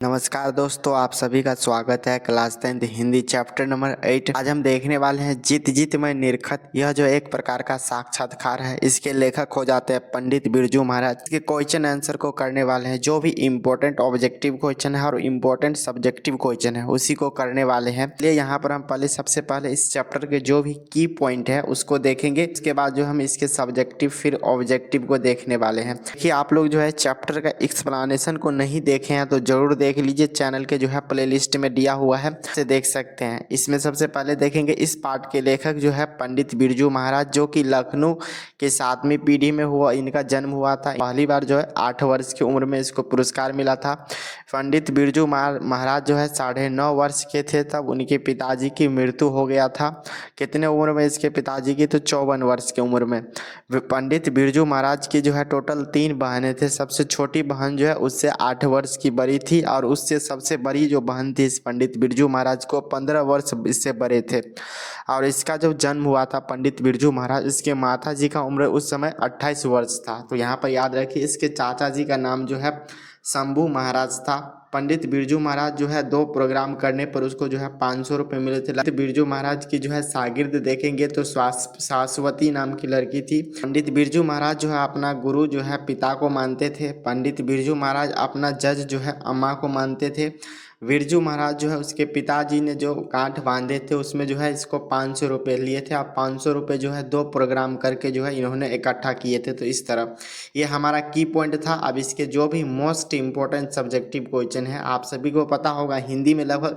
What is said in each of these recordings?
नमस्कार दोस्तों, आप सभी का स्वागत है क्लास 10 हिंदी चैप्टर नंबर 8। आज हम देखने वाले हैं जित जित मैं निरखत। यह जो एक प्रकार का साक्षात्कार है, इसके लेखक हो जाते हैं पंडित बिरजू महाराज। इसके क्वेश्चन आंसर को करने वाले हैं, जो भी इम्पोर्टेंट ऑब्जेक्टिव क्वेश्चन है और इम्पोर्टेंट सब्जेक्टिव क्वेश्चन है उसी को करने वाले हैं। इसलिए यहाँ पर हम सबसे पहले इस चैप्टर के जो भी की पॉइंट है उसको देखेंगे। इसके बाद जो हम इसके सब्जेक्टिव फिर ऑब्जेक्टिव को देखने वाले हैं। देखिए, आप लोग जो है चैप्टर का एक्सप्लेनेशन को नहीं देखे हैं तो जरूर देख लीजिए। चैनल के जो है प्लेलिस्ट में दिया हुआ है, से देख सकते हैं। इसमें सबसे पहले देखेंगे इस पार्ट के लेखक जो है पंडित बिरजू महाराज, जो कि लखनऊ के 7वीं पीढ़ी में हुआ इनका जन्म हुआ था। पहली बार जो है 8 वर्ष की उम्र में इसको पुरस्कार मिला था। पंडित बिरजू महाराज जो है 9.5 वर्ष के थे तब उनके पिताजी की मृत्यु हो गया था। कितने उम्र में इसके पिताजी की? तो 54 वर्ष की उम्र में। पंडित बिरजू महाराज की जो है टोटल 3 बहनें थे। सबसे छोटी बहन जो है उससे 8 वर्ष की बड़ी थी और उससे सबसे बड़ी जो बहन थी इस पंडित बिरजू महाराज को 15 वर्ष इससे बड़े थे। और इसका जब जन्म हुआ था पंडित बिरजू महाराज, इसके माता जी का उम्र उस समय 28 वर्ष था। तो यहाँ पर याद रखिए, इसके चाचा जी का नाम जो है शंभू महाराज था। पंडित बिरजू महाराज जो है 2 प्रोग्राम करने पर उसको जो है 500 रुपये मिले थे। पंडित बिरजू महाराज की जो है शागिर्द देखेंगे तो शाश्वती नाम की लड़की थी। पंडित बिरजू महाराज जो है अपना गुरु जो है पिता को मानते थे। पंडित बिरजू महाराज अपना जज जो है अम्मा को मानते थे। बिरजू महाराज जो है उसके पिताजी ने जो गांठ बांधे थे उसमें जो है इसको 500 रुपये लिए थे। अब 500 रुपये जो है 2 प्रोग्राम करके जो है इन्होंने इकट्ठा किए थे। तो इस तरह ये हमारा की पॉइंट था। अब इसके जो भी मोस्ट इम्पोर्टेंट सब्जेक्टिव क्वेश्चन है, आप सभी को पता होगा हिंदी में लगभग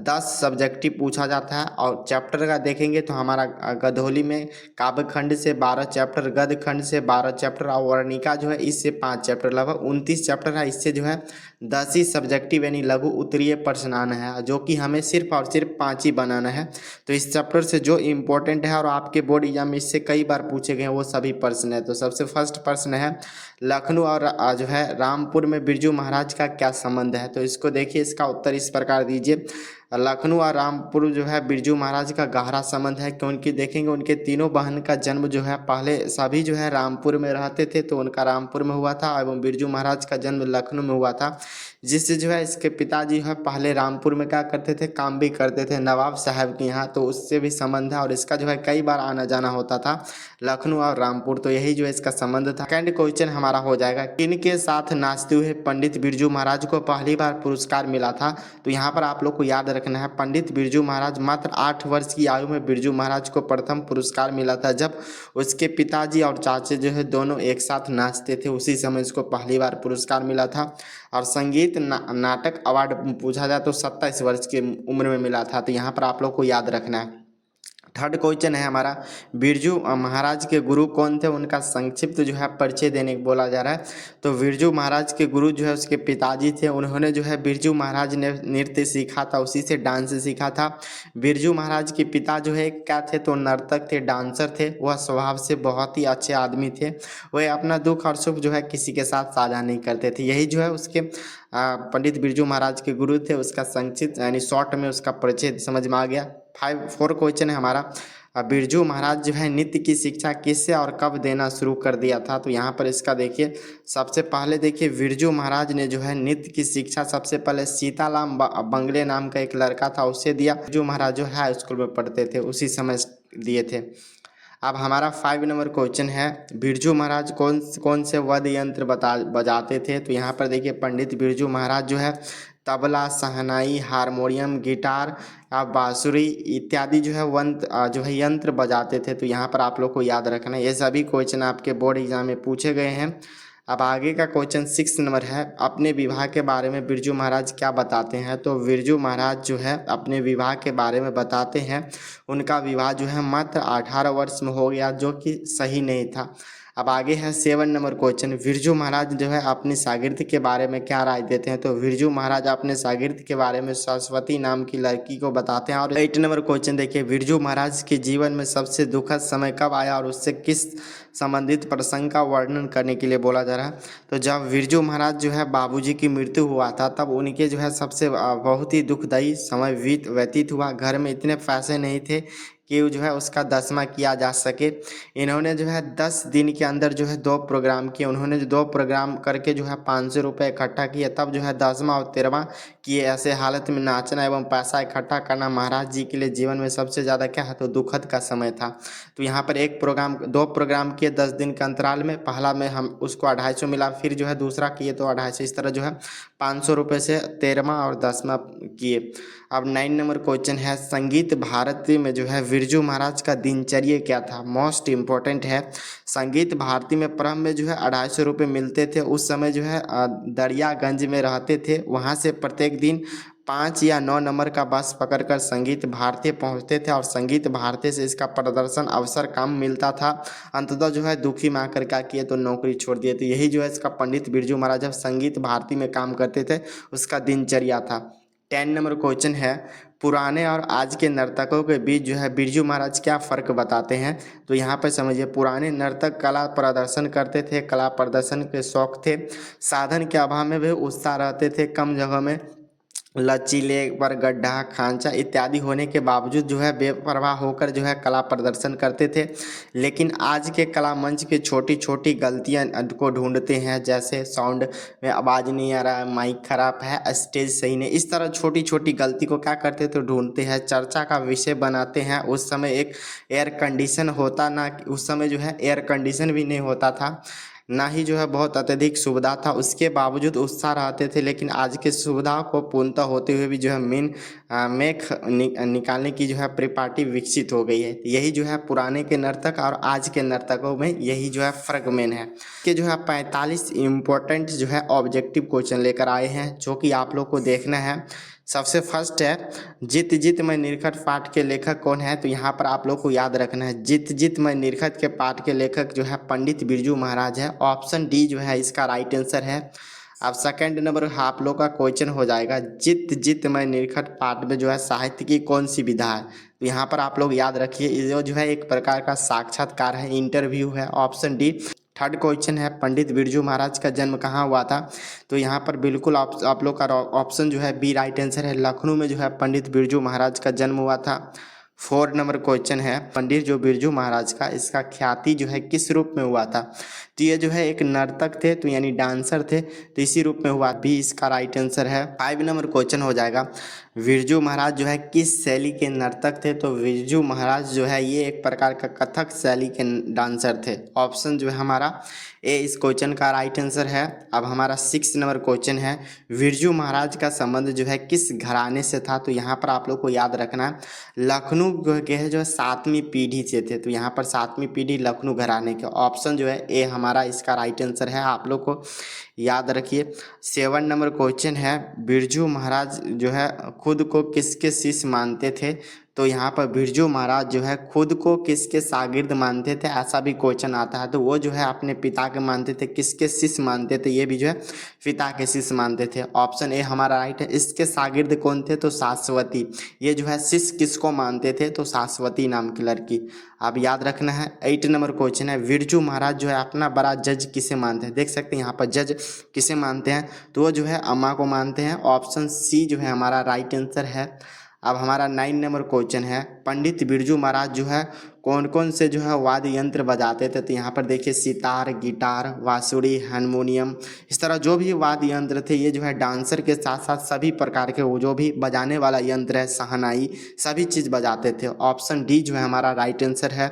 10 सब्जेक्टिव पूछा जाता है। और चैप्टर का देखेंगे तो हमारा गधोली में काव्य खंड से 12 चैप्टर, गद्य खंड से 12 चैप्टर और वर्णिका जो है इससे 5 चैप्टर, लगभग 29 चैप्टर है। इससे जो है 10 ही सब्जेक्टिव यानी लघु उत्तरीय प्रश्न आना है, जो कि हमें सिर्फ और सिर्फ 5 ही बनाना है। तो इस चैप्टर से जो इम्पोर्टेंट है और आपके बोर्ड एग्जाम में इससे कई बार पूछे गए हैं वो सभी प्रश्न है। तो सबसे फर्स्ट प्रश्न है, लखनऊ और जो है रामपुर में बिरजू महाराज का क्या संबंध है? तो इसको देखिए, इसका उत्तर इस प्रकार दीजिए। लखनऊ और रामपुर जो है बिरजू महाराज का गहरा संबंध है, क्योंकि देखेंगे उनके तीनों बहन का जन्म जो है पहले सभी जो है रामपुर में रहते थे, तो उनका रामपुर में हुआ था एवं बिरजू महाराज का जन्म लखनऊ में हुआ था। जिससे जो है इसके पिताजी है पहले रामपुर में क्या करते थे, काम भी करते थे नवाब साहब के यहाँ, तो उससे भी संबंध है। और इसका जो है कई बार आना जाना होता था लखनऊ और रामपुर, तो यही जो है इसका संबंध था। सेकंड क्वेश्चन हमारा हो जाएगा, किनके साथ नाचते हुए पंडित बिरजू महाराज को पहली बार पुरस्कार मिला था? तो यहाँ पर आप लोग को याद रखना है, पंडित बिरजू महाराज मात्र 8 वर्ष की आयु में बिरजू महाराज को प्रथम पुरस्कार मिला था, जब उसके पिताजी और चाचे जो है दोनों एक साथ नाचते थे। उसी समय इसको पहली बार पुरस्कार मिला था। और संगीत नाटक अवार्ड पूछा जाए तो 27 वर्ष की उम्र में मिला था। तो यहाँ पर आप लोग को याद रखना है। थर्ड क्वेश्चन है हमारा, बिरजू महाराज के गुरु कौन थे? उनका संक्षिप्त जो है परिचय देने को बोला जा रहा है। तो बिरजू महाराज के गुरु जो है उसके पिताजी थे। उन्होंने जो है बिरजू महाराज ने नृत्य सीखा था, उसी से डांस सीखा था। बिरजू महाराज के पिता जो है क्या थे? तो नर्तक थे, डांसर थे। वह स्वभाव से बहुत ही अच्छे आदमी थे। वह अपना दुख और सुख जो है किसी के साथ साझा नहीं करते थे। यही जो है उसके पंडित बिरजू महाराज के गुरु थे। उसका संक्षिप्त यानी शॉर्ट में उसका परिचय समझ में आ गया। 4 क्वेश्चन है हमारा, बिरजू महाराज जो है नृत्य की शिक्षा किससे और कब देना शुरू कर दिया था? तो यहाँ पर इसका देखिए, सबसे पहले देखिए बिरजू महाराज ने जो है नृत्य की शिक्षा सबसे पहले सीताराम बंगले नाम का एक लड़का था उससे दिया। बिरजू महाराज जो हाई स्कूल में पढ़ते थे उसी समय दिए थे। अब हमारा 5 नंबर क्वेश्चन है, बिरजू महाराज कौन से वाद्य यंत्र बजाते थे? तो यहाँ पर देखिए पंडित बिरजू महाराज जो है तबला, शहनाई, हारमोनियम, गिटार, बांसुरी इत्यादि जो है यंत्र बजाते थे। तो यहाँ पर आप लोग को याद रखना है, ये सभी क्वेश्चन आपके बोर्ड एग्जाम में पूछे गए हैं। अब आगे का क्वेश्चन 6 नंबर है, अपने विवाह के बारे में बिरजू महाराज क्या बताते हैं? तो बिरजू महाराज जो है अपने विवाह के बारे में बताते हैं, उनका विवाह जो है मात्र 18 वर्ष में हो गया, जो कि सही नहीं था। अब आगे है 7 नंबर क्वेश्चन, बिरजू महाराज जो है अपनी शागिर्द के बारे में क्या राय देते हैं? तो बिरजू महाराज अपने शागिर्द के बारे में सरस्वती नाम की लड़की को बताते हैं। और 8 नंबर क्वेश्चन देखिए, बिरजू महाराज के जीवन में सबसे दुखद समय कब आया और उससे किस संबंधित प्रसंग का वर्णन करने के लिए बोला जा रहा है? तो जब बिरजू महाराज जो है बाबूजी की मृत्यु हुआ था तब उनके जो है सबसे बहुत ही दुखदायी समय व्यतीत हुआ। घर में इतने पैसे नहीं थे कि जो है उसका 10वां किया जा सके। इन्होंने जो है 10 दिन के अंदर जो है 2 प्रोग्राम किए। उन्होंने जो 2 प्रोग्राम करके जो है 500 रुपये इकट्ठा किए, तब जो है 10वां और 13वां किए। ऐसे हालत में नाचना एवं पैसा इकट्ठा करना महाराज जी के लिए जीवन में सबसे ज़्यादा क्या है तो दुखद का समय था। तो यहाँ पर 2 प्रोग्राम किए 10 दिन के अंतराल में। पहला में हम उसको 250 मिला, फिर जो है दूसरा किए तो 250, इस तरह जो है 500 रुपये से 13वां और 10वां किए। अब 9 नंबर क्वेश्चन है, संगीत भारती में जो है बिरजू महाराज का दिनचर्या क्या था। मोस्ट इम्पोर्टेंट है। संगीत भारती में प्रारंभ में जो है 250 रुपये मिलते थे। उस समय जो है दरियागंज में रहते थे। वहाँ से प्रत्येक दिन 5 या 9 नंबर का बस पकड़कर संगीत भारती पहुँचते थे और संगीत भारती से इसका प्रदर्शन अवसर कम मिलता था। अंततः जो है दुखी में आकर क्या किए तो नौकरी छोड़ दिए। तो यही जो है इसका पंडित बिरजू महाराज जब संगीत भारती में काम करते थे उसका दिनचर्या था। 10 नंबर क्वेश्चन है, पुराने और आज के नर्तकों के बीच जो है बिरजू महाराज क्या फ़र्क बताते हैं। तो यहाँ पर समझिए, पुराने नर्तक कला प्रदर्शन करते थे, कला प्रदर्शन के शौक थे, साधन के अभाव में भी उत्साह रहते थे, कम जगह में लचीले पर गड्ढा खांचा इत्यादि होने के बावजूद जो है बेपरवाह होकर जो है कला प्रदर्शन करते थे। लेकिन आज के कला मंच की छोटी छोटी गलतियां को ढूंढते हैं, जैसे साउंड में आवाज़ नहीं आ रहा है, माइक खराब है, स्टेज सही नहीं, इस तरह छोटी छोटी गलती को क्या करते तो ढूंढते हैं, चर्चा का विषय बनाते हैं। उस समय एक एयर कंडीशन होता ना, उस समय जो है एयर कंडीशन भी नहीं होता था, ना ही जो है बहुत अत्यधिक सुविधा था, उसके बावजूद उत्साह रहते थे। लेकिन आज के सुविधा को पूर्णतः होते हुए भी जो है निकालने की जो है परिपाटी विकसित हो गई है। यही जो है पुराने के नर्तक और आज के नर्तकों में यही जो है फ़र्क मेन है। कि जो है 45 इम्पोर्टेंट जो है ऑब्जेक्टिव क्वेश्चन लेकर आए हैं, जो कि आप लोग को देखना है। सबसे फर्स्ट है, जित जित मैं निरखत पाठ के लेखक कौन है। तो यहाँ पर आप लोग को याद रखना है, जित जित मैं निरखत के पाठ के लेखक जो है पंडित बिरजू महाराज है। ऑप्शन डी जो है इसका राइट आंसर है। अब सेकंड नंबर आप लोग का क्वेश्चन हो जाएगा, जित जित मैं निरखत पाठ में जो है साहित्य की कौन सी विधा है। तो यहाँ पर आप लोग याद रखिए, ये जो है एक प्रकार का साक्षात्कार है, इंटरव्यू है। Option D. थर्ड क्वेश्चन है, पंडित बिरजू महाराज का जन्म कहाँ हुआ था। तो यहाँ पर बिल्कुल आप लोग का ऑप्शन जो है बी राइट आंसर है। लखनऊ में जो है पंडित बिरजू महाराज का जन्म हुआ था। 4 नंबर क्वेश्चन है, पंडित जो बिरजू महाराज का इसका ख्याति जो है किस रूप में हुआ था। तो ये जो है एक नर्तक थे, तो यानी डांसर थे, तो इसी रूप में हुआ, भी इसका राइट आंसर है। 5 नंबर क्वेश्चन हो जाएगा, बिरजू महाराज जो है किस शैली के नर्तक थे। तो बिरजू महाराज जो है ये एक प्रकार का कथक शैली के डांसर थे। ऑप्शन जो है हमारा ए इस क्वेश्चन का राइट आंसर है। अब हमारा 6 नंबर क्वेश्चन है, बिरजू महाराज का संबंध जो है किस घराने से था। तो यहाँ पर आप लोग को याद रखना है, लखनऊ के जो है 7वीं पीढ़ी से थे। तो यहाँ पर 7वीं पीढ़ी लखनऊ घराने के। ऑप्शन जो है ए हमारा इसका राइट आंसर है, आप लोग को याद रखिए। 7 नंबर क्वेश्चन है, बिरजू महाराज जो है खुद को किसके शिष्य मानते थे। तो यहाँ पर बिरजू महाराज जो है खुद को किसके शागिर्द मानते थे, ऐसा भी क्वेश्चन आता है। तो वो जो है अपने पिता के मानते थे, किसके शिष्य मानते थे, ये भी जो है पिता के शिष्य मानते थे। ऑप्शन ए हमारा राइट है। इसके शागिर्द कौन थे, तो शाश्वती। ये जो है शिष्य किसको मानते थे, तो शाश्वती नाम की लड़की। अब याद रखना है। 8 नंबर क्वेश्चन है, बिरजू महाराज जो है अपना बड़ा जज किसे मानते हैं। देख सकते हैं यहाँ पर जज किसे मानते हैं, तो वो जो है अम्मा को मानते हैं। ऑप्शन सी जो है हमारा राइट आंसर है। अब हमारा 9 नंबर क्वेश्चन है, पंडित बिरजू महाराज जो है कौन कौन से जो है वाद्य यंत्र बजाते थे। तो यहाँ पर देखिए सितार, गिटार, बांसुरी, हारमोनियम, इस तरह जो भी वाद्य यंत्र थे, ये जो है डांसर के साथ साथ सभी प्रकार के वो जो भी बजाने वाला यंत्र है, शहनाई, सभी चीज़ बजाते थे। ऑप्शन डी जो है हमारा राइट आंसर है।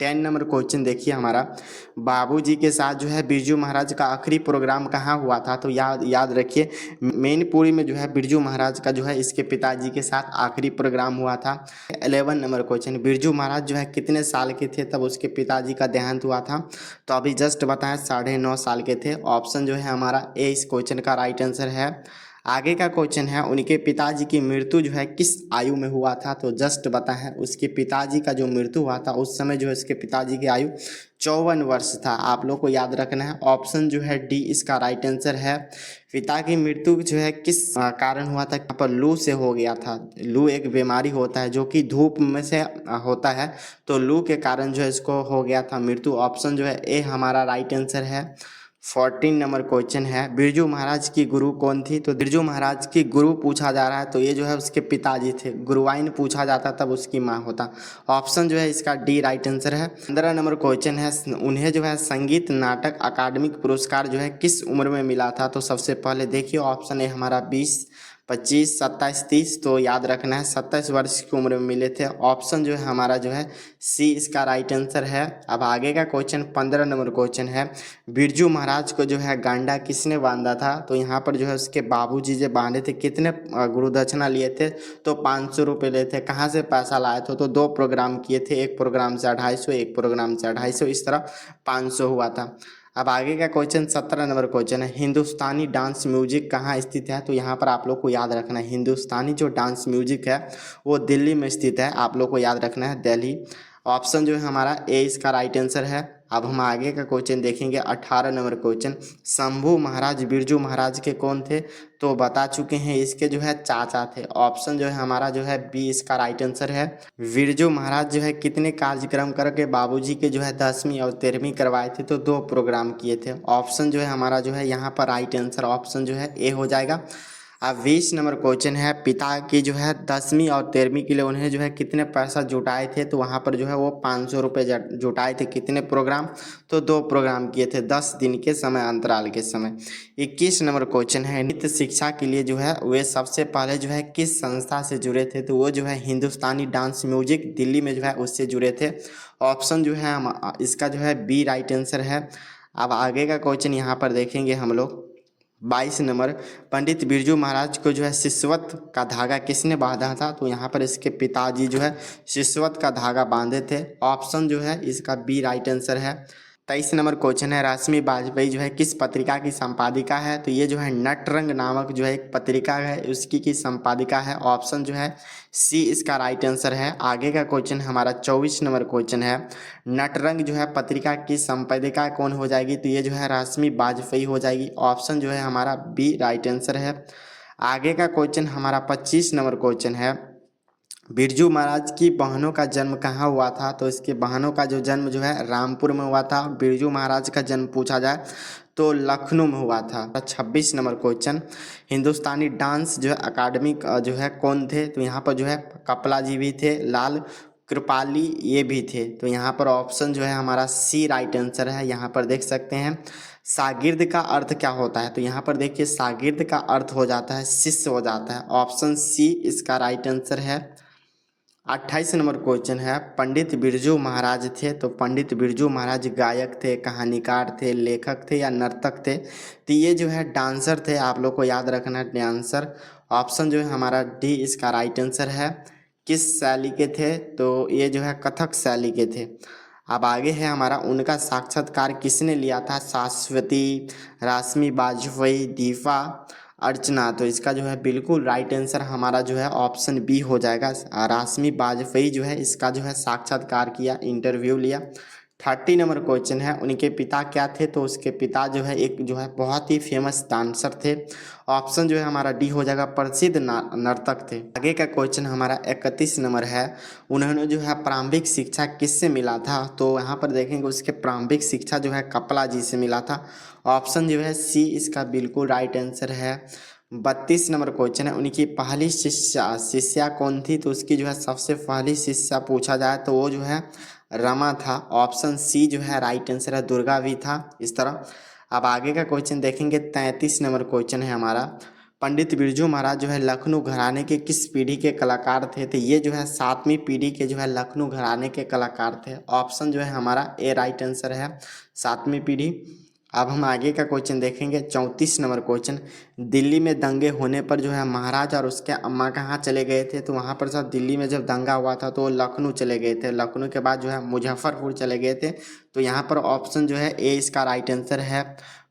10 नंबर क्वेश्चन देखिए हमारा, बाबूजी के साथ जो है बिरजू महाराज का आखिरी प्रोग्राम कहाँ हुआ था। तो याद रखिए, मैनपुरी में जो है बिरजू महाराज का जो है इसके पिताजी के साथ आखिरी प्रोग्राम हुआ था। 11 नंबर क्वेश्चन, बिरजू महाराज जो है कितने साल के थे तब उसके पिताजी का देहांत हुआ था। तो अभी जस्ट बताएं 9.5 साल के थे। ऑप्शन जो है हमारा ए इस क्वेश्चन का राइट आंसर है। आगे का क्वेश्चन है, उनके पिताजी की मृत्यु जो है किस आयु में हुआ था। तो जस्ट बताएं, उसके पिताजी का जो मृत्यु हुआ था उस समय जो है उसके पिताजी की आयु 54 वर्ष था। आप लोग को याद रखना है। ऑप्शन जो है डी इसका राइट आंसर है। पिता की मृत्यु जो है किस कारण हुआ था, यहाँ पर लू से हो गया था। लू एक बीमारी होता है जो कि धूप में से होता है, तो लू के कारण जो है इसको हो गया था मृत्यु। ऑप्शन जो है ए हमारा राइट आंसर है। 14 नंबर क्वेश्चन है, बिरजू महाराज की गुरु कौन थी? तो बिरजू महाराज की गुरु पूछा जा रहा है तो ये जो है उसके पिताजी थे। गुरुवाइन पूछा जाता तब उसकी माँ होता। ऑप्शन जो है इसका डी राइट आंसर है। 15 नंबर क्वेश्चन है, उन्हें जो है संगीत नाटक अकादमिक पुरस्कार जो है किस उम्र में मिला था? तो सबसे पहले देखिए ऑप्शन है हमारा 20, 25, 27, 30। तो याद रखना है 27 वर्ष की उम्र में मिले थे। ऑप्शन जो है हमारा जो है सी इसका राइट आंसर है। अब आगे का क्वेश्चन 15 नंबर क्वेश्चन है, बिरजू महाराज को जो है गांडा किसने बांधा था? तो यहाँ पर जो है उसके बाबूजी जो बांधे थे। कितने गुरुदक्षिणा लिए थे? तो 500 रुपये लिए थे। कहाँ से पैसा लाए थे? तो 2 प्रोग्राम किए थे, एक प्रोग्राम से 250, एक प्रोग्राम से 250, इस तरह 500 हुआ था। अब आगे का क्वेश्चन 17 नंबर क्वेश्चन है, हिंदुस्तानी डांस म्यूजिक कहाँ स्थित है? तो यहाँ पर आप लोग को याद रखना है हिंदुस्तानी जो डांस म्यूजिक है वो दिल्ली में स्थित है। आप लोग को याद रखना है दिल्ली। ऑप्शन जो है हमारा ए इसका राइट आंसर है। अब हम आगे का क्वेश्चन देखेंगे 18 नंबर क्वेश्चन, शंभू महाराज बिरजू महाराज के कौन थे? तो बता चुके हैं, इसके जो है चाचा थे। ऑप्शन जो है हमारा जो है बी इसका राइट आंसर है। बिरजू महाराज जो है कितने कार्यक्रम करके बाबूजी के जो है 10वीं और 13वीं करवाए थे? तो 2 प्रोग्राम किए थे। ऑप्शन जो है हमारा जो है यहाँ पर राइट आंसर ऑप्शन जो है ए हो जाएगा। अब 20 नंबर क्वेश्चन है, पिता की जो है 10वीं और 13वीं के लिए उन्हें जो है कितने पैसा जुटाए थे? तो वहाँ पर जो है वो 500 रुपये जुटाए थे। कितने प्रोग्राम? तो 2 प्रोग्राम किए थे 10 दिन के समय अंतराल के समय। 21 नंबर क्वेश्चन है, नृत्य शिक्षा के लिए जो है वे सबसे पहले जो है किस संस्था से जुड़े थे? तो वो जो है हिंदुस्तानी डांस म्यूजिक दिल्ली में जो है उससे जुड़े थे। ऑप्शन जो है इसका जो है बी राइट आंसर है। अब आगे का क्वेश्चन यहाँ पर देखेंगे हम लोग 22 नंबर, पंडित बिरजू महाराज को जो है शिष्यवत का धागा किसने बांधा था? तो यहाँ पर इसके पिताजी जो है शिष्यवत का धागा बांधे थे। ऑप्शन जो है इसका बी राइट आंसर है। 23 नंबर क्वेश्चन है, रश्मि बाजपेयी जो है किस पत्रिका की संपादिका है? तो ये जो है नटरंग नामक जो है एक पत्रिका है उसकी की संपादिका है। ऑप्शन जो है सी इसका राइट आंसर है। आगे का क्वेश्चन हमारा 24 नंबर क्वेश्चन है, नटरंग जो है पत्रिका की संपादिका कौन हो जाएगी? तो ये जो है रश्मि बाजपेयी हो जाएगी। ऑप्शन जो है हमारा बी राइट आंसर है। आगे का क्वेश्चन हमारा 25 नंबर क्वेश्चन है, बिरजू महाराज की बहनों का जन्म कहाँ हुआ था? तो इसके बहनों का जो जन्म जो है रामपुर में हुआ था। बिरजू महाराज का जन्म पूछा जाए तो लखनऊ में हुआ था। 26 नंबर क्वेश्चन, हिंदुस्तानी डांस जो है अकादमी जो है कौन थे? तो यहाँ पर जो है कपला जी भी थे, लाल कृपाली ये भी थे। तो यहाँ पर ऑप्शन जो है हमारा सी राइट आंसर है। यहाँ पर देख सकते हैं शागिर्द का अर्थ क्या होता है? तो यहाँ पर देखिए शागिर्द का अर्थ हो जाता है शिष्य हो जाता है। ऑप्शन सी इसका राइट आंसर है। 28 नंबर क्वेश्चन है, पंडित बिरजू महाराज थे तो पंडित बिरजू महाराज गायक थे, कहानीकार थे, लेखक थे या नर्तक थे? तो ये जो है डांसर थे। आप लोग को याद रखना है डांसर। ऑप्शन जो है हमारा डी इसका राइट आंसर है। किस शैली के थे? तो ये जो है कथक शैली के थे। अब आगे है हमारा, उनका साक्षात्कार किसने लिया था? शाश्वती, रश्मि बाजपेयी, दीपा, अर्चना। तो इसका जो है बिल्कुल राइट आंसर हमारा जो है ऑप्शन बी हो जाएगा। रश्मि बाजपेयी जो है इसका जो है साक्षात्कार किया, इंटरव्यू लिया। 30 नंबर क्वेश्चन है, उनके पिता क्या थे? तो उसके पिता जो है एक जो है बहुत ही फेमस डांसर थे। ऑप्शन जो है हमारा डी हो जाएगा, प्रसिद्ध नर्तक थे। आगे का क्वेश्चन हमारा 31 नंबर है, उन्होंने जो है प्रारंभिक शिक्षा किससे मिला था? तो यहाँ पर देखेंगे उसके प्रारंभिक शिक्षा जो है कपला जी से मिला था। ऑप्शन जो है सी इसका बिल्कुल राइट आंसर है। 32 नंबर क्वेश्चन है, उनकी पहली शिष्या कौन थी? तो उसकी जो है सबसे पहली शिष्या पूछा जाए तो वो जो है रमा था। ऑप्शन सी जो है राइट आंसर है, दुर्गा भी था इस तरह। अब आगे का क्वेश्चन देखेंगे 33 नंबर क्वेश्चन है हमारा, पंडित बिरजू महाराज जो है लखनऊ घराने के किस पीढ़ी के कलाकार थे? तो ये जो है 7वीं पीढ़ी के जो है लखनऊ घराने के कलाकार थे। ऑप्शन जो है हमारा ए राइट आंसर है, 7वीं पीढ़ी। अब हम आगे का क्वेश्चन देखेंगे 34 नंबर क्वेश्चन, दिल्ली में दंगे होने पर जो है महाराज और उसके अम्मा कहाँ चले गए थे? तो वहाँ पर सब दिल्ली में जब दंगा हुआ था तो वो लखनऊ चले गए थे। लखनऊ के बाद जो है मुजफ्फरपुर चले गए थे। तो यहाँ पर ऑप्शन जो है ए इसका राइट आंसर है।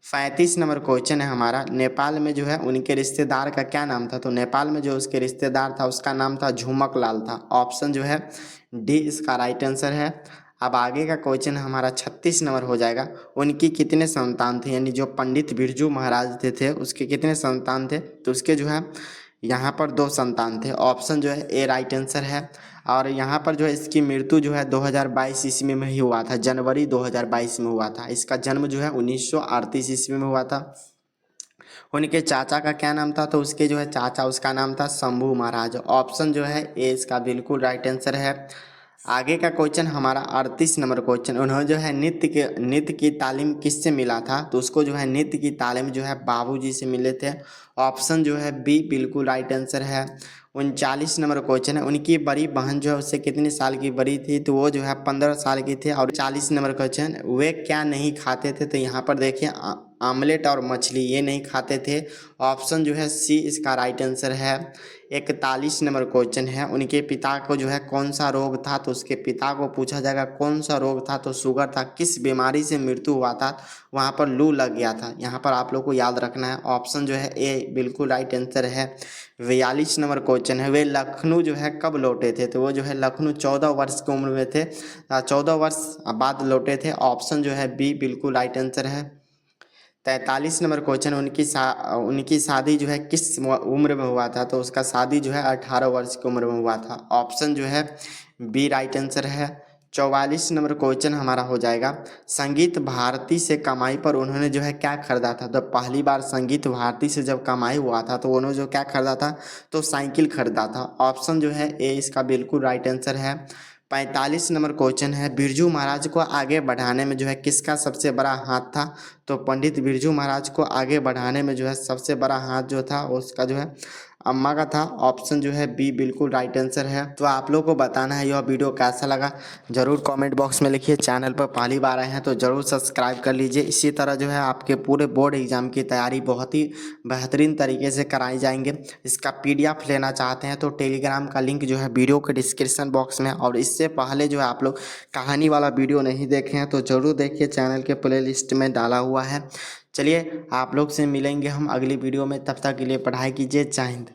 35 नंबर क्वेश्चन है हमारा, नेपाल में जो है उनके रिश्तेदार का क्या नाम था? तो नेपाल में जो उसके रिश्तेदार था उसका नाम था झुमक लाल था। ऑप्शन जो है डी इसका राइट आंसर है। अब आगे का क्वेश्चन हमारा 36 नंबर हो जाएगा, उनकी कितने संतान थे? यानी जो पंडित बिरजू महाराज थे उसके कितने संतान थे? तो उसके जो है यहाँ पर 2 संतान थे। ऑप्शन जो है ए राइट आंसर है। और यहाँ पर जो है इसकी मृत्यु जो है 2022 ईस्वी में ही हुआ था, जनवरी 2022 में हुआ था। इसका जन्म जो है 1938 ईस्वी में हुआ था। उनके चाचा का क्या नाम था, तो उसके जो है चाचा, उसका नाम था शंभू महाराज। ऑप्शन जो है ए इसका बिल्कुल राइट आंसर है। आगे का क्वेश्चन हमारा 38 नंबर क्वेश्चन, उन्होंने जो है नृत्य की तालीम किससे मिला था, तो उसको जो है नृत्य की तालीम जो है बाबूजी से मिले थे। ऑप्शन जो है बी बिल्कुल राइट आंसर है। 39 नंबर क्वेश्चन है, उनकी बड़ी बहन जो है उससे कितने साल की बड़ी थी, तो वो जो है 15 साल की थी। और 40 नंबर क्वेश्चन, वे क्या नहीं खाते थे, तो यहाँ पर देखिए आमलेट और मछली ये नहीं खाते थे। ऑप्शन जो है सी इसका राइट आंसर है। 41 नंबर क्वेश्चन है, उनके पिता को जो है कौन सा रोग था, तो उसके पिता को पूछा जाएगा कौन सा रोग था, तो शुगर था। किस बीमारी से मृत्यु हुआ था, वहाँ पर लू लग गया था। यहाँ पर आप लोग को याद रखना है। ऑप्शन जो है ए बिल्कुल राइट आंसर है। 42 नंबर क्वेश्चन है, वे लखनऊ जो है कब लौटे थे, तो वो जो है लखनऊ 14 वर्ष की उम्र में थे, 14 वर्ष बाद लौटे थे। ऑप्शन जो है बी बिल्कुल राइट आंसर है। 43 नंबर क्वेश्चन, उनकी शादी जो है किस उम्र में हुआ था, तो उसका शादी जो है 18 वर्ष की उम्र में हुआ था। ऑप्शन जो है बी राइट आंसर है। 44 नंबर क्वेश्चन हमारा हो जाएगा, संगीत भारती से कमाई पर उन्होंने जो है क्या खरीदा था, तो पहली बार संगीत भारती से जब कमाई हुआ था तो उन्होंने जो क्या खरीदा था, तो साइकिल खरीदा था। ऑप्शन जो है ए इसका बिल्कुल राइट आंसर है। 45 नंबर क्वेश्चन है, बिरजू महाराज को आगे बढ़ाने में जो है किसका सबसे बड़ा हाथ था, तो पंडित बिरजू महाराज को आगे बढ़ाने में जो है सबसे बड़ा हाथ जो था उसका जो है अम्मा का था। ऑप्शन जो है बी बिल्कुल राइट आंसर है। तो आप लोगों को बताना है यह वीडियो कैसा लगा, जरूर कमेंट बॉक्स में लिखिए। चैनल पर पहली बार आए हैं तो जरूर सब्सक्राइब कर लीजिए। इसी तरह जो है आपके पूरे बोर्ड एग्जाम की तैयारी बहुत ही बेहतरीन तरीके से कराई जाएंगे। इसका PDF लेना चाहते हैं तो टेलीग्राम का लिंक जो है वीडियो के डिस्क्रिप्शन बॉक्स में, और इससे पहले जो है आप लोग कहानी वाला वीडियो नहीं देखे हैं तो ज़रूर देखिए, चैनल के प्ले लिस्ट में डाला हुआ है। चलिए आप लोग से मिलेंगे हम अगली वीडियो में, तब तक के लिए पढ़ाई कीजिए। जय हिंद।